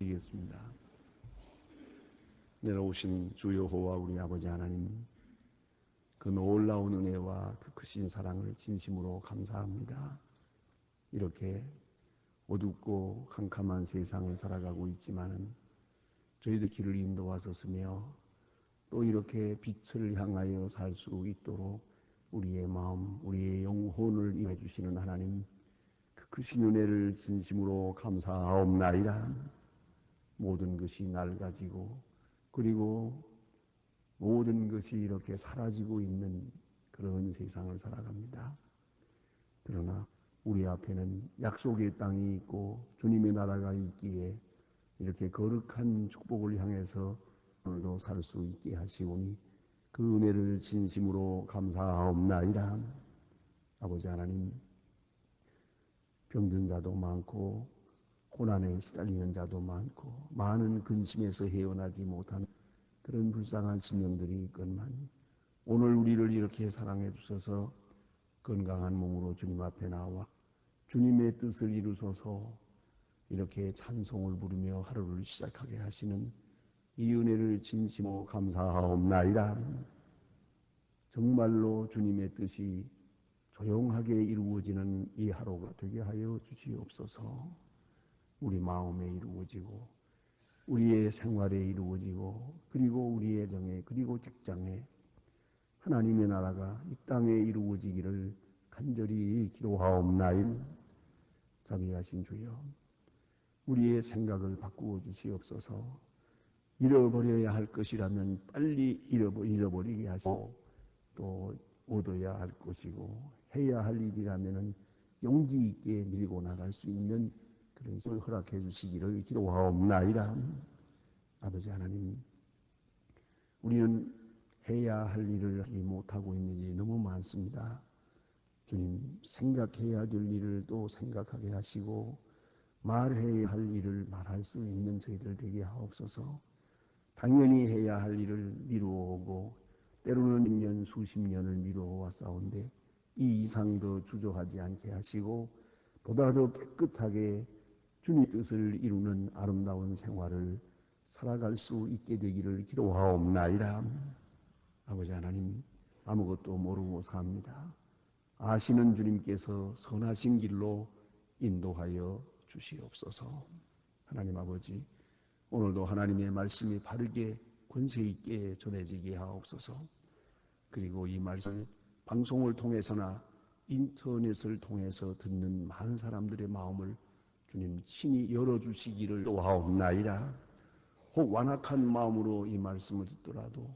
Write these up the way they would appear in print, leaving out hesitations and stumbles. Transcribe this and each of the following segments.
드리겠습니다. 내려오신 주 여호와 우리 아버지 하나님, 그 놀라운 은혜와 그 크신 사랑을 진심으로 감사합니다. 이렇게 어둡고 캄캄한 세상을 살아가고 있지만은 저희들 길을 인도하셨으며 또 이렇게 빛을 향하여 살 수 있도록 우리의 마음, 우리의 영혼을 임해 주시는 하나님, 그 크신 은혜를 진심으로 감사하옵나이다. 모든 것이 낡아지고 그리고 모든 것이 이렇게 사라지고 있는 그런 세상을 살아갑니다. 그러나 우리 앞에는 약속의 땅이 있고 주님의 나라가 있기에 이렇게 거룩한 축복을 향해서 오늘도 살 수 있게 하시오니 그 은혜를 진심으로 감사하옵나이다. 아버지 하나님, 병든 자도 많고 고난에 시달리는 자도 많고 많은 근심에서 헤어나지 못한 그런 불쌍한 심령들이 있건만 오늘 우리를 이렇게 사랑해 주셔서 건강한 몸으로 주님 앞에 나와 주님의 뜻을 이루소서 이렇게 찬송을 부르며 하루를 시작하게 하시는 이 은혜를 진심으로 감사하옵나이다. 정말로 주님의 뜻이 조용하게 이루어지는 이 하루가 되게 하여 주시옵소서. 우리 마음에 이루어지고 우리의 생활에 이루어지고 그리고 우리의 정에 그리고 직장에 하나님의 나라가 이 땅에 이루어지기를 간절히 기도하옵나이다. 자비하신 주여, 우리의 생각을 바꾸어 주시옵소서. 잃어버려야 할 것이라면 빨리 잊어버리게 하시고 또 얻어야 할 것이고 해야 할 일이라면 용기 있게 밀고 나갈 수 있는 그런 힘을 허락해 주시기를 기도하옵나이다. 아버지 하나님, 우리는 해야 할 일을 하지 못하고 있는 일이 너무 많습니다. 주님, 생각해야 될 일을 또 생각하게 하시고 말해야 할 일을 말할 수 있는 저희들 되게 하옵소서. 당연히 해야 할 일을 미루어오고 때로는 1년 수십 년을 미루어왔사온데 이 이상 더 주저하지 않게 하시고 보다 더 깨끗하게 주님 뜻을 이루는 아름다운 생활을 살아갈 수 있게 되기를 기도하옵나이다. 아버지 하나님, 아무것도 모르고 삽니다. 아시는 주님께서 선하신 길로 인도하여 주시옵소서. 하나님 아버지, 오늘도 하나님의 말씀이 바르게 권세 있게 전해지게 하옵소서. 그리고 이 말씀 방송을 통해서나 인터넷을 통해서 듣는 많은 사람들의 마음을 주님 친히 열어주시기를 도하옵나이다. 혹 완악한 마음으로 이 말씀을 듣더라도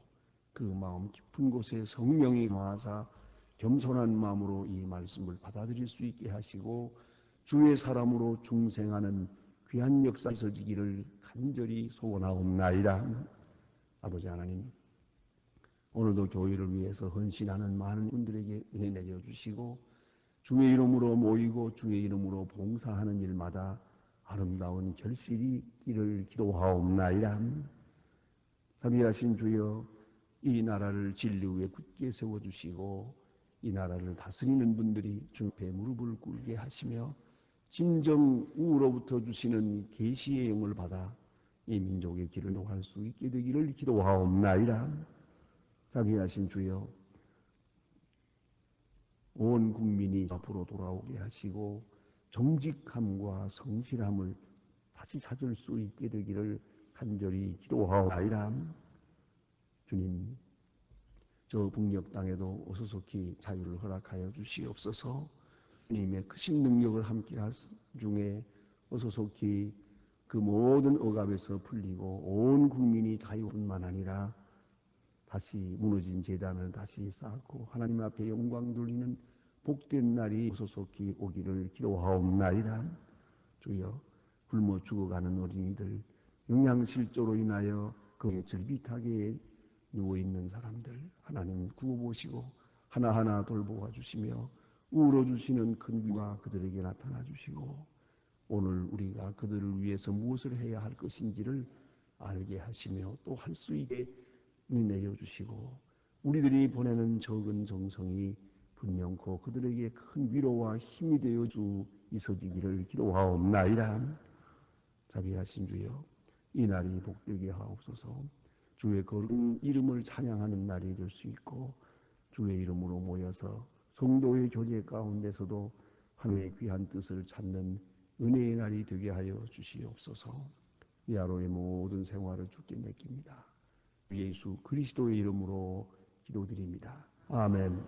그 마음 깊은 곳에 성령이 거하사 겸손한 마음으로 이 말씀을 받아들일 수 있게 하시고 주의 사람으로 중생하는 귀한 역사 있어지기를 간절히 소원하옵나이다. 아버지 하나님, 오늘도 교회를 위해서 헌신하는 많은 분들에게 은혜 내려주시고 주의 이름으로 모이고 주의 이름으로 봉사하는 일마다 아름다운 결실이 있기를 기도하옵나이다. 자비하신 주여, 이 나라를 진리 위에 굳게 세워주시고 이 나라를 다스리는 분들이 주 앞에 무릎을 꿇게 하시며 진정 우로부터 주시는 계시의 영을 받아 이 민족의 길을 녹할 수 있게 되기를 기도하옵나이다. 자비하신 주여, 온 국민이 앞으로 돌아오게 하시고 정직함과 성실함을 다시 찾을 수 있게 되기를 간절히 기도하옵나이다. 주님, 저 북녘 땅에도 어수속히 자유를 허락하여 주시옵소서. 주님의 크신 능력을 함께 할 중에 어수속히 그 모든 억압에서 풀리고 온 국민이 자유뿐만 아니라 다시 무너진 재단을 다시 쌓고 하나님 앞에 영광 돌리는 복된 날이 소속히 오기를 기도하옵나이다. 주여, 굶어 죽어가는 어린이들, 영양실조로 인하여 거기에 절빗하게 누워있는 사람들 하나님 구워보시고 하나하나 돌보아 주시며 우러주시는 큰 비가 그들에게 나타나 주시고 오늘 우리가 그들을 위해서 무엇을 해야 할 것인지를 알게 하시며 또 할 수 있게 내려주시고 우리들이 보내는 적은 정성이 분명코 그들에게 큰 위로와 힘이 되어 주 있어지기를 기도하옵나이다. 자비하신 주여, 이 날이 복되게 하옵소서. 주의 거룩한 이름을 찬양하는 날이 될 수 있고 주의 이름으로 모여서 성도의 교제 가운데서도 하나님의 귀한 뜻을 찾는 은혜의 날이 되게 하여 주시옵소서. 이 하루의 모든 생활을 주께 맡깁니다. 예수 그리스도의 이름으로 기도드립니다. 아멘.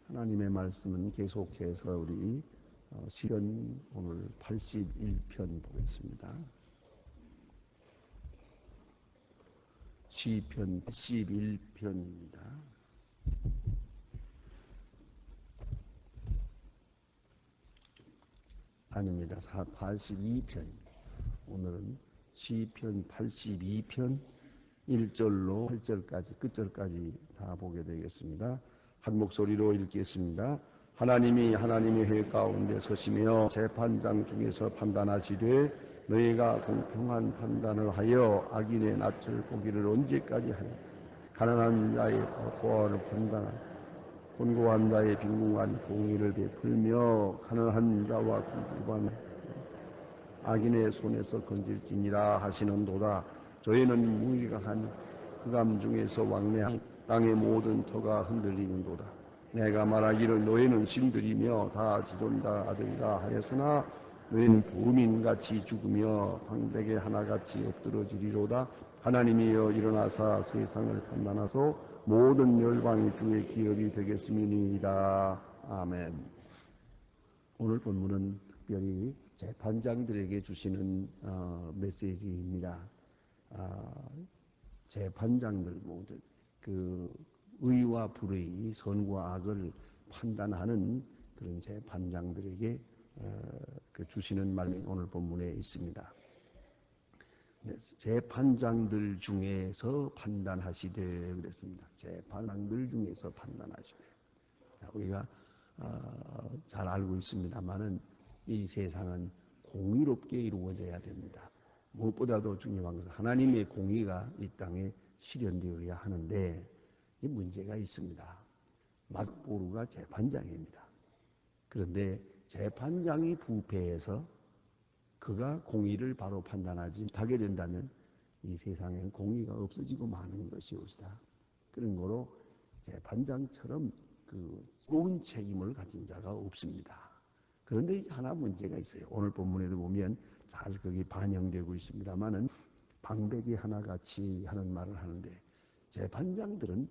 하나님의 말씀은 계속해서 우리 시편 오늘 81편 보겠습니다. 시편 81편입니다. 아닙니다. 82편. 오늘은 시편 82편 1절로 8절까지 끝절까지 다 보게 되겠습니다. 한 목소리로 읽겠습니다. 하나님이 하나님의 회 가운데 서시며 재판장 중에서 판단하시되 너희가 공평한 판단을 하여 악인의 낯을 보기를 언제까지 하냐. 가난한 자의 고아를 판단하고 곤고한 자의 빈궁한 공의를 베풀며 가난한 자와 궁핍한 악인의 손에서 건질지니라 하시는도다. 저희는 무기각하니 흑암 중에서 왕래하니 땅의 모든 터가 흔들리는도다. 내가 말하기를 너희는 신들이며 다 지존자 아들이라 하였으나 너희는 부민같이 죽으며 방백의 하나같이 엎드러지리로다. 하나님이여 일어나사 세상을 판단하소 모든 열방이 주의 기업이 되겠음이니이다. 아멘. 오늘 본문은 특별히 재판장들에게 주시는 메시지입니다. 재판장들 모든 그 의와 불의, 선과 악을 판단하는 그런 재판장들에게 주시는 말씀이 오늘 본문에 있습니다. 재판장들 중에서 판단하시되 그랬습니다. 재판장들 중에서 판단하시되. 우리가 잘 알고 있습니다만은 이 세상은 공의롭게 이루어져야 됩니다. 무엇보다도 중요한 것은 하나님의 공의가 이 땅에 실현되어야 하는데 이 문제가 있습니다. 맞보루가 재판장입니다. 그런데 재판장이 부패해서 그가 공의를 바로 판단하지 못하게 된다면 이 세상엔 공의가 없어지고 마는 것이옵시다. 그런 거로 재판장처럼 그 좋은 책임을 가진 자가 없습니다. 그런데 하나 문제가 있어요. 오늘 본문에도 보면 잘 거기 반영되고 있습니다만은 방백이 하나같이 하는 말을 하는데 재판장들은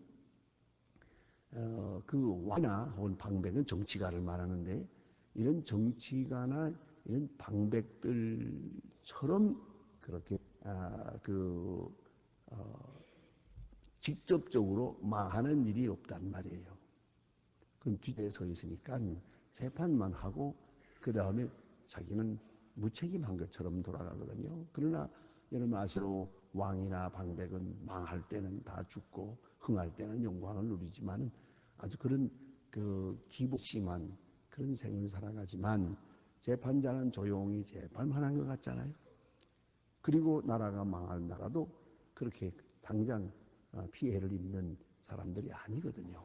그 왕이나 혹은 방백은 정치가를 말하는데 이런 정치가나 이런 방백들처럼 그렇게 직접적으로 망하는 일이 없단 말이에요. 그건 뒤에 서 있으니까 재판만 하고 그 다음에 자기는 무책임한 것처럼 돌아가거든요. 그러나 여러분 아시로 왕이나 방백은 망할 때는 다 죽고 흥할 때는 영광을 누리지만 아주 그런 기복심한 그런 생을 살아가지만 재판장은 조용히 재판만 한 것 같잖아요. 그리고 나라가 망한다가도 그렇게 당장 피해를 입는 사람들이 아니거든요.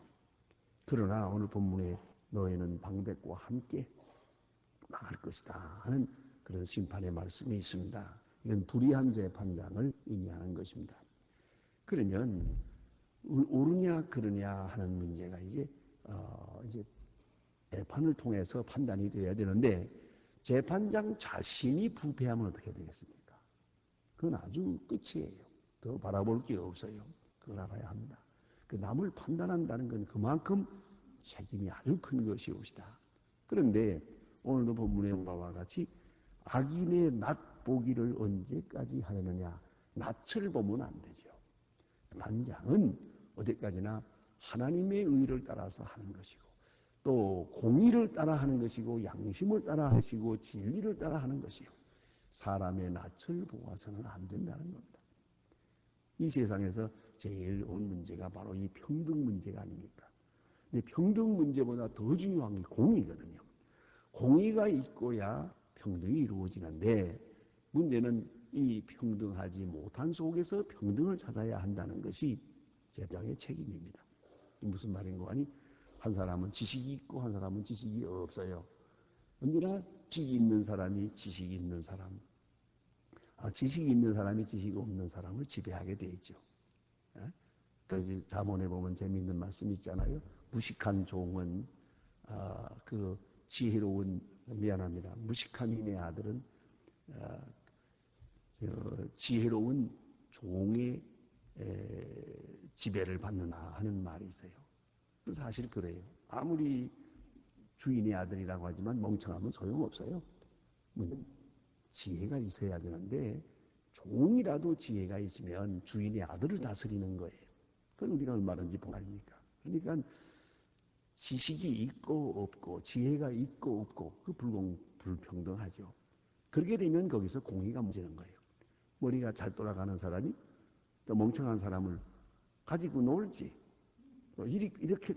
그러나 오늘 본문에 너희는 방백과 함께 망할 것이다 하는 그런 심판의 말씀이 있습니다. 이건 불의한 재판장을 의미하는 것입니다. 그러면 옳으냐 그러냐 하는 문제가 이제 재판을 통해서 판단이 되어야 되는데 재판장 자신이 부패하면 어떻게 되겠습니까? 그건 아주 끝이에요. 더 바라볼 게 없어요. 그걸 알아야 합니다. 그 남을 판단한다는 건 그만큼 책임이 아주 큰 것이옵시다. 그런데 오늘도 본문의 바와 같이 악인의 낯 보기를 언제까지 하려느냐. 낯을 보면 안 되죠. 판장은 어디까지나 하나님의 의를 따라서 하는 것이고 또 공의를 따라 하는 것이고 양심을 따라 하시고 진리를 따라 하는 것이요. 사람의 낯을 보아서는 안 된다는 겁니다. 이 세상에서 제일 온 문제가 바로 이 평등 문제가 아닙니까? 근데 평등 문제보다 더 중요한 게 공의거든요. 공의가 있고야 평등이 이루어지는데 문제는 이 평등하지 못한 속에서 평등을 찾아야 한다는 것이 재판장의 책임입니다. 무슨 말인가 하니 한 사람은 지식이 있고 한 사람은 지식이 없어요. 언제나 지식이 있는 사람이 지식이 있는 사람, 지식이 있는 사람이 지식이 없는 사람을 지배하게 돼 있죠. 그래서 잠언에 보면 재미있는 말씀이 있잖아요. 무식한 종은 그 지혜로운 미안합니다. 무식한 이의 아들은 지혜로운 종의 지배를 받는다 하는 말이 있어요. 사실 그래요. 아무리 주인의 아들이라고 하지만 멍청하면 소용없어요. 지혜가 있어야 되는데 종이라도 지혜가 있으면 주인의 아들을 다스리는 거예요. 그건 우리가 얼마든지 보아니까. 그러니까 지식이 있고 없고 지혜가 있고 없고 그 불평등하죠. 그렇게 되면 거기서 공의가 무너지는 거예요. 머리가 잘 돌아가는 사람이 또 멍청한 사람을 가지고 놀지. 이렇게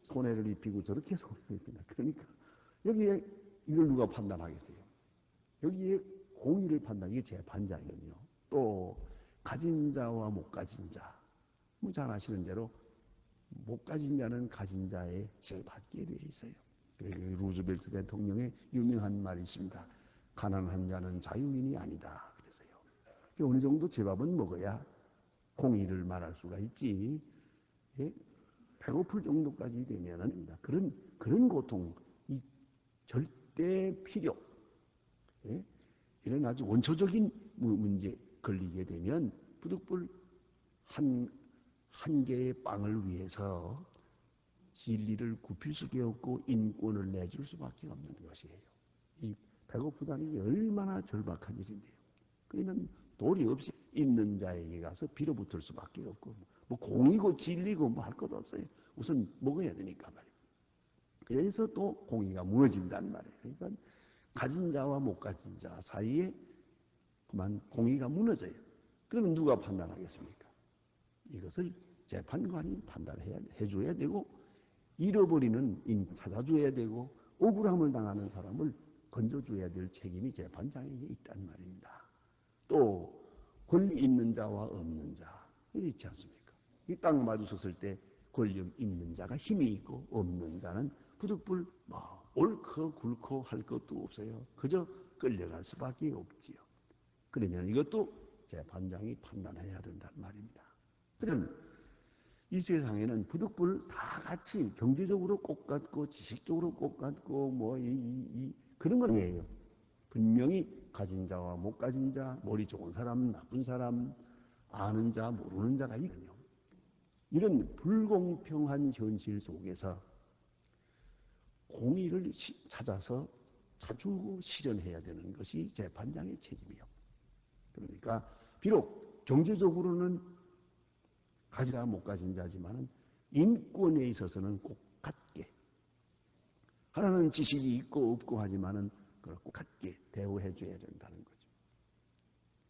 손해를 입히고 저렇게 손해를 입힌다. 그러니까 여기에 이걸 누가 판단하겠어요? 여기에 공의를 판단, 이게 재판장이거든요. 또 가진 자와 못 가진 자, 잘 아시는 대로 못 가진 자는 가진 자의 죄를 받게 되어 있어요. 루즈벨트 대통령의 유명한 말이 있습니다. 가난한 자는 자유인이 아니다. 그래서요. 어느 정도 제밥은 먹어야 공의를 말할 수가 있지. 예? 배고플 정도까지 되면은 그런 고통, 이 절대 필요, 예? 이런 아주 원초적인 문제 걸리게 되면 부득불 한 개의 빵을 위해서 진리를 굽힐 수밖에 없고 인권을 내줄 수밖에 없는 것이에요. 이 배고프다는 게 얼마나 절박한 일인데요. 그러면 도리 없이 있는 자에게 가서 빌어붙을 수밖에 없고 뭐 공이고 진리고 뭐 할 것도 없어요. 우선 먹어야 되니까 말이에요. 그래서 또 공의가 무너진단 말이에요. 그러니까 가진 자와 못 가진 자 사이에 그만 공의가 무너져요. 그러면 누가 판단하겠습니까? 이것을 재판관이 해줘야 되고 잃어버리는 찾아줘야 되고 억울함을 당하는 사람을 건져줘야 될 책임이 재판장에게 있단 말입니다. 또 권리 있는 자와 없는 자 있지 않습니까? 이 땅 마주섰을 때 권력 있는 자가 힘이 있고 없는 자는 부득불 옳고 굵고 할 것도 없어요. 그저 끌려갈 수밖에 없지요. 그러면 이것도 재판장이 판단해야 된단 말입니다. 그럼 이 세상에는 부득불 다 같이 경제적으로 똑같고 지식적으로 똑같고 그런 건 아니에요. 분명히 가진 자와 못 가진 자, 머리 좋은 사람, 나쁜 사람, 아는 자, 모르는 자가 있거든요. 이런 불공평한 현실 속에서 공의를 찾아서 자주 실현해야 되는 것이 재판장의 책임이요. 그러니까 비록 경제적으로는 가진 자 못 가진 자지만은 인권에 있어서는 꼭 같게 하나는 지식이 있고 없고 하지만은 그걸 꼭 같게 대우해 줘야 된다는 거죠.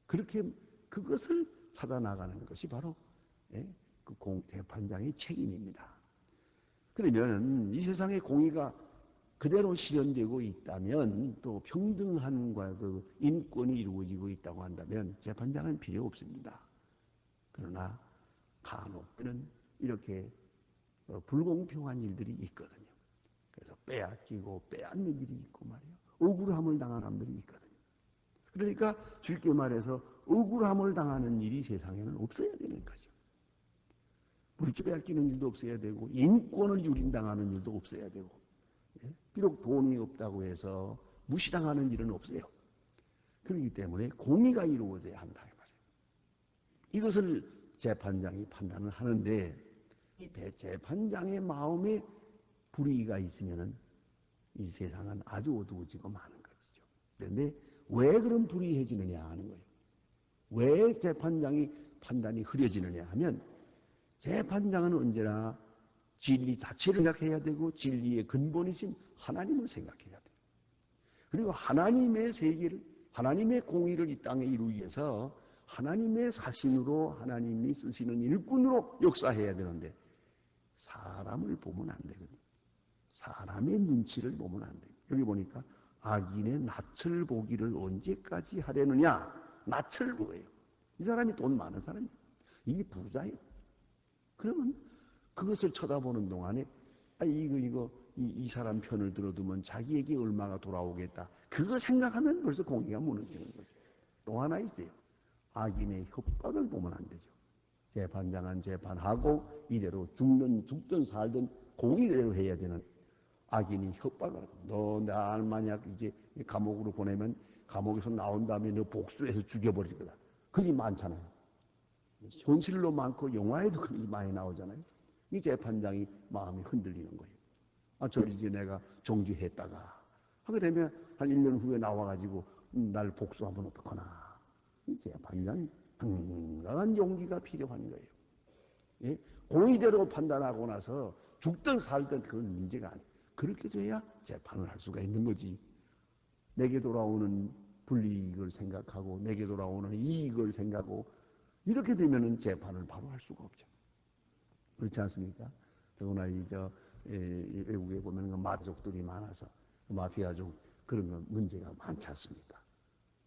그렇게 그것을 찾아 나가는 것이 바로 그 재판장의 책임입니다. 그러면 이 세상의 공의가 그대로 실현되고 있다면 또 평등함과 그 인권이 이루어지고 있다고 한다면 재판장은 필요 없습니다. 그러나 간혹은 이렇게 불공평한 일들이 있거든요. 그래서 빼앗기고 빼앗는 일이 있고 말이에요. 억울함을 당하는 사람들이 있거든요. 그러니까 쉽게 말해서 억울함을 당하는 일이 세상에는 없어야 되는 거죠. 물질 빼앗기는 일도 없어야 되고 인권을 유린당하는 일도 없어야 되고 비록 돈이 없다고 해서 무시당하는 일은 없어요. 그렇기 때문에 공의가 이루어져야 한다. 이것을 재판장이 판단을 하는데 이 재판장의 마음에 불의가 있으면 이 세상은 아주 어두워지고 마는 것이죠. 그런데 왜 그런 불의해지느냐 하는 거예요. 왜 재판장이 판단이 흐려지느냐 하면 재판장은 언제나 진리 자체를 생각해야 되고 진리의 근본이신 하나님을 생각해야 돼요. 그리고 하나님의 세계를 하나님의 공의를 이 땅에 이루기 위해서 하나님의 사신으로 하나님이 쓰시는 일꾼으로 역사해야 되는데 사람을 보면 안 되거든요. 사람의 눈치를 보면 안 돼요. 여기 보니까 악인의 낯을 보기를 언제까지 하려느냐. 낯을 보여요. 이 사람이 돈 많은 사람이에요. 이게 부자예요. 그러면 그것을 쳐다보는 동안에 이 사람 편을 들어두면 자기에게 얼마가 돌아오겠다. 그거 생각하면 벌써 공의가 무너지는 거죠. 또 하나 있어요. 악인의 협박을 보면 안 되죠. 재판장은 재판하고 이대로 죽든 살든 공의대로 해야 되는 악인이 협박을 하고 너 날 만약 이제 감옥으로 보내면 감옥에서 나온 다음에 너 복수해서 죽여버릴 거다. 그게 많잖아요. 현실로 많고 영화에도 그렇게 많이 나오잖아요. 이 재판장이 마음이 흔들리는 거예요. 저 이제 내가 정지했다가 하게 되면 한 1년 후에 나와가지고 날 복수하면 어떡하나. 이 재판장 건강한 용기가 필요한 거예요. 예? 공의대로 판단하고 나서 죽든 살든 그건 문제가 아니에요. 그렇게 돼야 재판을 할 수가 있는 거지. 내게 돌아오는 불이익을 생각하고 내게 돌아오는 이익을 생각하고 이렇게 되면은 재판을 바로 할 수가 없죠. 그렇지 않습니까? 더구나 외국에 보면 마족들이 많아서 마피아족 그런 건 문제가 많지 않습니까?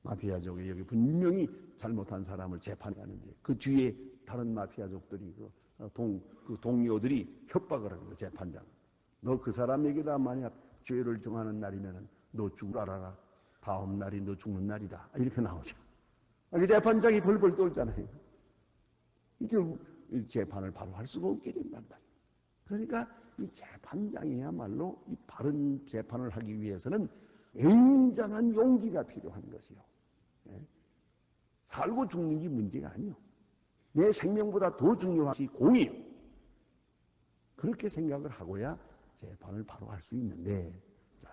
마피아족이 여기 분명히 잘못한 사람을 재판하는데 그 뒤에 다른 마피아족들이 그 동료들이 협박을 하는 거예요. 재판장. 너 그 사람에게다 만약 죄를 정하는 날이면은 너 죽을 알아라. 다음 날이 너 죽는 날이다. 이렇게 나오죠. 재판장이 벌벌 떨잖아요. 결국 재판을 바로 할 수가 없게 된단 말이에요. 그러니까 이 재판장이야말로 이 바른 재판을 하기 위해서는 굉장한 용기가 필요한 것이요. 살고 죽는 게 문제가 아니요. 내 생명보다 더 중요한 것이 공의요. 그렇게 생각을 하고야 재판을 바로 할 수 있는데,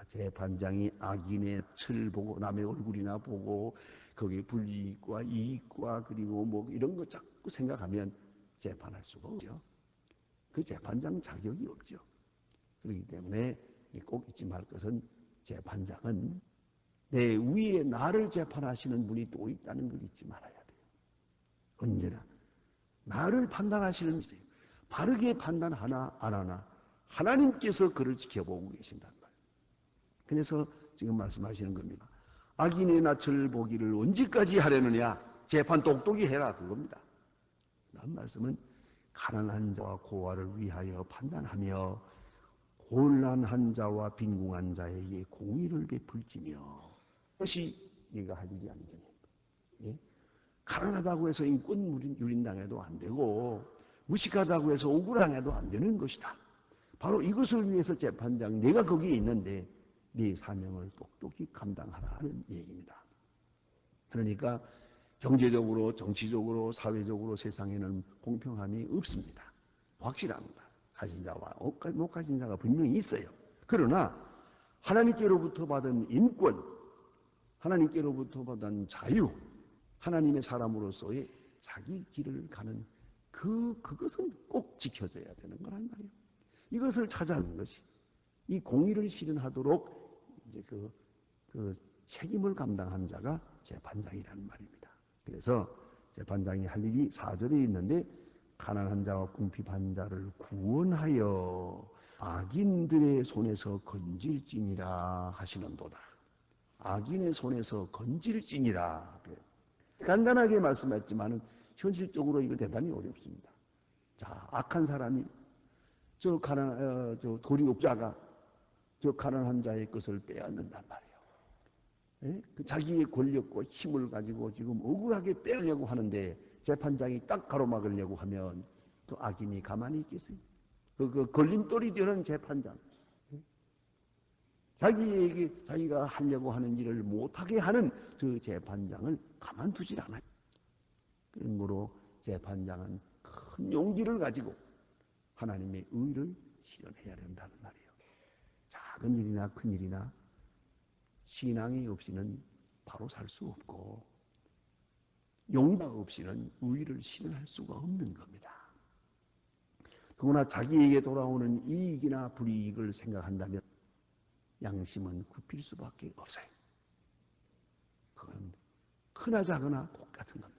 재판장이 악인의 칠 보고 남의 얼굴이나 보고 거기에 불이익과 이익과 그리고 뭐 이런 거 자꾸 생각하면 재판할 수가 없죠. 그 재판장 자격이 없죠. 그렇기 때문에 꼭 잊지 말 것은 재판장은 내 위에 나를 재판하시는 분이 또 있다는 걸 잊지 말아야 돼요. 언제나 나를 판단하시는 분이 있어요. 바르게 판단하나 안 하나 하나님께서 그를 지켜보고 계신단 말이에요. 그래서 지금 말씀하시는 겁니다. 악인의 낯을 보기를 언제까지 하려느냐? 재판 똑똑히 해라 그겁니다. 라는 말씀은 가난한 자와 고아를 위하여 판단하며 곤란한 자와 빈궁한 자에게 공의를 베풀지며 그것이 네가 할 일이 아니잖아요. 예? 가난하다고 해서 인권 유린당해도 안 되고 무식하다고 해서 억울당해도 안 되는 것이다. 바로 이것을 위해서 재판장 내가 거기에 있는데 네 사명을 똑똑히 감당하라는 얘기입니다. 그러니까 경제적으로 정치적으로 사회적으로 세상에는 공평함이 없습니다. 확실합니다. 가진 자와 못 가진 자가 분명히 있어요. 그러나 하나님께로부터 받은 인권, 하나님께로부터 받은 자유, 하나님의 사람으로서의 자기 길을 가는 그것은 꼭 지켜져야 되는 거란 말이에요. 이것을 찾아내는 것이 이 공의를 실현하도록 이제 그 책임을 감당한 자가 재판장이라는 말입니다. 그래서 재판장이 할 일이 4절에 있는데 가난한 자와 궁핍한 자를 구원하여 악인들의 손에서 건질지니라 하시는도다. 악인의 손에서 건질지니라. 간단하게 말씀했지만 현실적으로 이거 대단히 어렵습니다. 자, 악한 사람이 저 도리업자가 저 가난한 자의 것을 빼앗는단 말이에요. 예? 그 자기의 권력과 힘을 가지고 지금 억울하게 빼려고 하는데 재판장이 딱 가로막으려고 하면 또 악인이 가만히 있겠어요? 그 걸림돌이 되는 재판장. 예? 자기에게 자기가 하려고 하는 일을 못하게 하는 그 재판장을 가만두질 않아요. 그러므로 재판장은 큰 용기를 가지고 하나님의 의를 실현해야 된다는 말이에요. 작은 일이나 큰 일이나 신앙이 없이는 바로 살 수 없고 용기가 없이는 의를 실현할 수가 없는 겁니다. 더구나 자기에게 돌아오는 이익이나 불이익을 생각한다면 양심은 굽힐 수밖에 없어요. 그건 크나 작으나 똑같은 겁니다.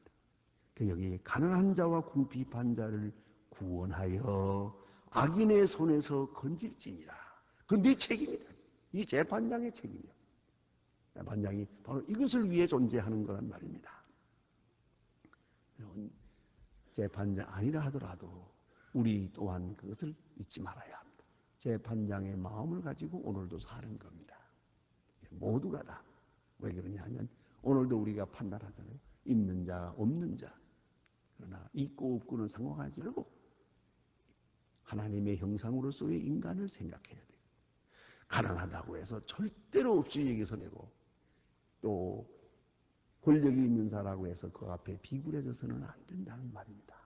여기 가난한 자와 궁핍한 자를 구원하여 악인의 손에서 건질지니라. 그건 네 책임이다. 이 재판장의 책임이요. 재판장이 바로 이것을 위해 존재하는 거란 말입니다. 여러분, 재판장 아니라 하더라도 우리 또한 그것을 잊지 말아야 합니다. 재판장의 마음을 가지고 오늘도 사는 겁니다. 모두가 다. 왜 그러냐 하면 오늘도 우리가 판단하잖아요. 있는 자, 없는 자. 그러나 있고 없고는 상관하지 말고 하나님의 형상으로서의 인간을 생각해야 돼요. 가난하다고 해서 절대로 없이 여기서 내고 또 권력이 있는 자라고 해서 그 앞에 비굴해져서는 안 된다는 말입니다.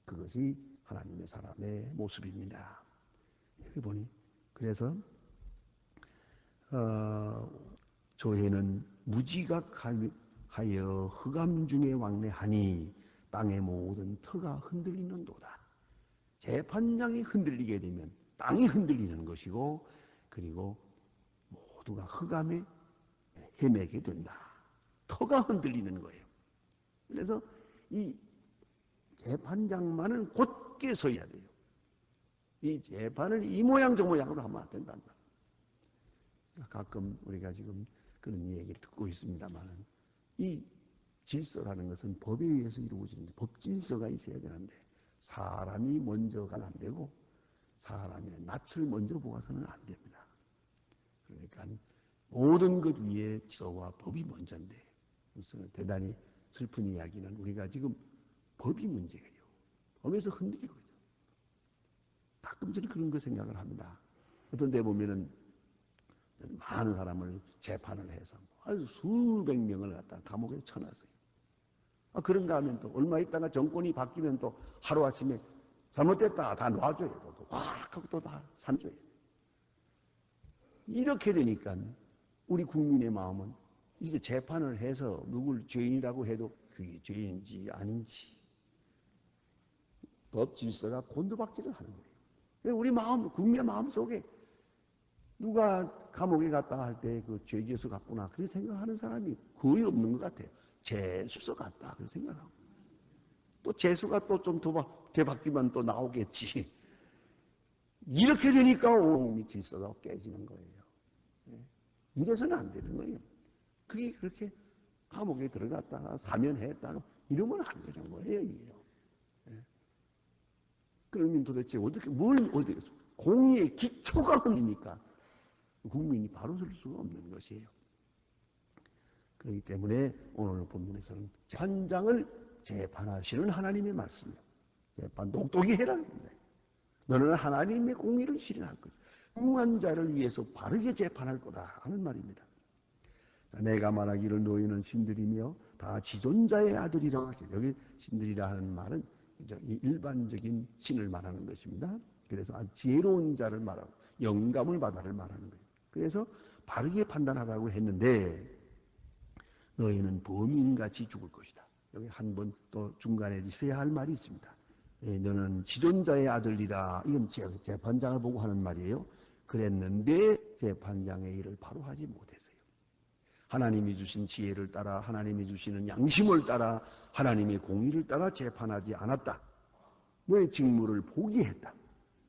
그것이 하나님의 사람의 모습입니다. 여기 보니 그래서 저희는 무지각하여 흑암 중에 왕래하니 땅의 모든 터가 흔들리는도다. 재판장이 흔들리게 되면 땅이 흔들리는 것이고 그리고 모두가 흑암에 헤매게 된다. 터가 흔들리는 거예요. 그래서 이 재판장만은 곧게 서야 돼요. 이 재판을 이 모양 저 모양으로 하면 안 된단 말이에요. 가끔 우리가 지금 그런 얘기를 듣고 있습니다만 이 질서라는 것은 법에 의해서 이루어지는데 법 질서가 있어야 되는데 사람이 먼저 가면 안 되고 사람의 낯을 먼저 보아서는 안 됩니다. 그러니까 모든 것 위에 질서와 법이 먼저인데 그래서 대단히 슬픈 이야기는 우리가 지금 법이 문제예요. 법에서 흔들리고 있어요. 가끔 저는 그런 거 생각을 합니다. 어떤 데 보면은 많은 사람을 재판을 해서 아주 수백 명을 갖다 감옥에 쳐놨어요. 그런가 하면 또 얼마 있다가 정권이 바뀌면 또 하루아침에 잘못됐다 다 놔줘요. 또 와 하고 또 다 산줘요. 이렇게 되니까 우리 국민의 마음은 이제 재판을 해서 누굴 죄인이라고 해도 그게 죄인인지 아닌지 법 질서가 곤두박질을 하는 거예요. 우리 마음, 국민의 마음 속에 누가 감옥에 갔다 할 때 그 죄지수 같구나 그렇게 생각하는 사람이 거의 없는 것 같아요. 재수서 같다 그렇게 생각하고 또 재수가 또 좀 더 바뀌면 또 나오겠지. 이렇게 되니까 온 질서가 깨지는 거예요. 이래서는 안 되는 거예요. 그게 그렇게 감옥에 들어갔다가 사면했다가 이러면 안 되는 거예요. 이게요. 그러면 도대체 어떻게 공의의 기초가 흔드니까 국민이 바로 설 수가 없는 것이에요. 그렇기 때문에 오늘 본문에서는 재판장을 재판하시는 하나님의 말씀이에요. 재판 똑똑히 해라. 너는 하나님의 공의를 실현할 거다. 무한 자를 위해서 바르게 재판할 거다 하는 말입니다. 내가 말하기를 너희는 신들이며 다 지존자의 아들이라. 여기 신들이라 하는 말은 일반적인 신을 말하는 것입니다. 그래서 지혜로운 자를 말하고 영감을 받아를 말하는 거예요. 그래서 바르게 판단하라고 했는데 너희는 범인같이 죽을 것이다. 여기 한 번 또 중간에 있어야 할 말이 있습니다. 너는 지존자의 아들이라. 이건 재판장을 보고 하는 말이에요. 그랬는데 재판장의 일을 바로 하지 못했어요. 하나님이 주신 지혜를 따라 하나님이 주시는 양심을 따라 하나님의 공의를 따라 재판하지 않았다. 너의 직무를 포기했다.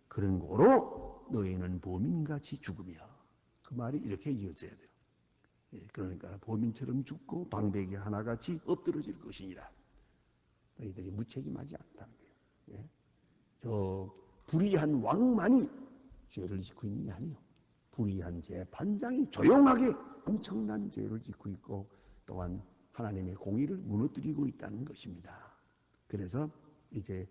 그런 거로 너희는 범인같이 죽으며 그 말이 이렇게 이어져야 돼요. 그러니까 범인처럼 죽고 방백이 하나같이 엎드러질 것이니라. 너희들이 무책임하지 않다는 거예요. 저 불의한 왕만이 죄를 짓고 있는 게 아니에요. 불의한 재판장이 조용하게 엄청난 죄를 짓고 있고 또한 하나님의 공의를 무너뜨리고 있다는 것입니다. 그래서 이제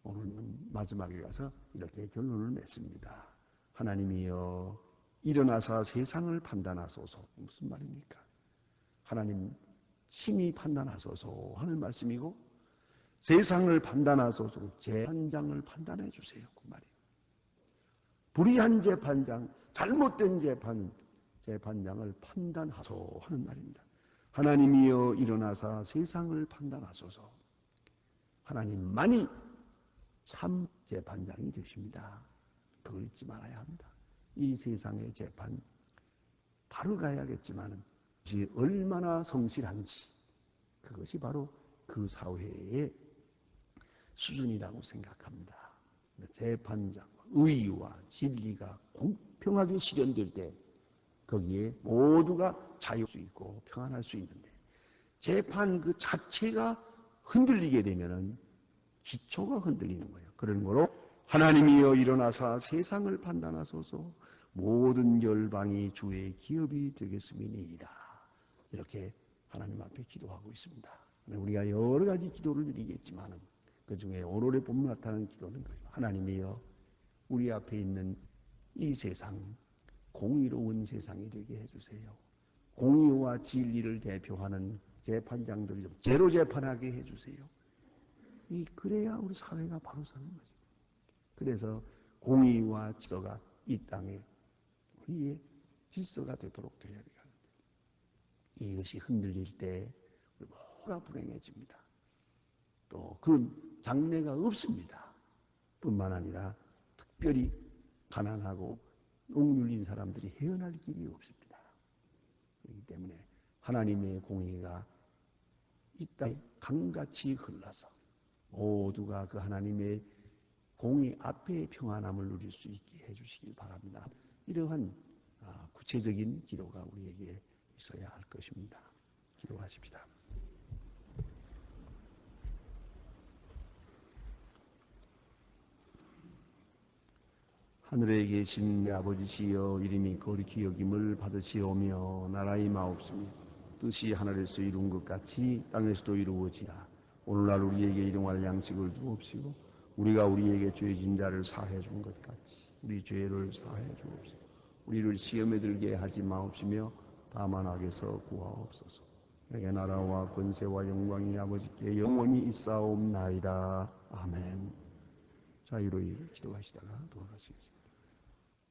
오늘은 마지막에 가서 이렇게 결론을 맺습니다. 하나님이여 일어나사 세상을 판단하소서. 무슨 말입니까? 하나님 심히 판단하소서 하는 말씀이고 세상을 판단하소서 재판장을 판단해 주세요. 그 말이에요. 불의한 재판장, 잘못된 재판장을 판단하소서 하는 말입니다. 하나님이여 일어나사 세상을 판단하소서. 하나님만이 참 재판장이 되십니다. 그걸 잊지 말아야 합니다. 이 세상의 재판 바로 가야겠지만 그것이 얼마나 성실한지 그것이 바로 그 사회의 수준이라고 생각합니다. 재판장, 의와 진리가 공평하게 실현될 때 거기에 모두가 자유할 수 있고 평안할 수 있는데 재판 그 자체가 흔들리게 되면은 기초가 흔들리는 거예요. 그런 거로 하나님이여 일어나사 세상을 판단하소서 모든 열방이 주의 기업이 되겠음이니이다. 이렇게 하나님 앞에 기도하고 있습니다. 우리가 여러 가지 기도를 드리겠지만 그 중에 오늘에 보면 나타나는 기도는 거예요. 하나님이여, 우리 앞에 있는 이 세상, 공의로운 세상이 되게 해주세요. 공의와 진리를 대표하는 재판장들을 좀 제로 재판하게 해주세요. 그래야 우리 사회가 바로 서는 거죠. 그래서 공의와 질서가 이 땅에 우리의 질서가 되도록 되어야 하는데, 이것이 흔들릴 때 우리 모두가 불행해집니다. 또 그 장래가 없습니다. 뿐만 아니라 특별히 가난하고 억눌린 사람들이 헤어날 길이 없습니다. 그렇기 때문에 하나님의 공의가 이 땅에 강같이 흘러서 모두가 그 하나님의 공의 앞에 평안함을 누릴 수 있게 해주시길 바랍니다. 이러한 구체적인 기도가 우리에게 있어야 할 것입니다. 기도하십시다. 하늘에 계신 아버지시여, 이름이 거룩히 여김을 받으시오며 나라의 마옵소서. 뜻이 하늘에서 이룬 것 같이 땅에서도 이루어지라. 오늘날 우리에게 일용할 양식을 주옵시고 우리가 우리에게 죄진 자를 사해 준 것 같이 우리 죄를 사해 주옵시고 우리를 시험에 들게 하지 마옵시며 다만 악에서 구하옵소서. 내게 나라와 권세와 영광이 아버지께 영원히 있사옵나이다. 아멘. 자유로이 기도하시다가 돌아가시겠습니다.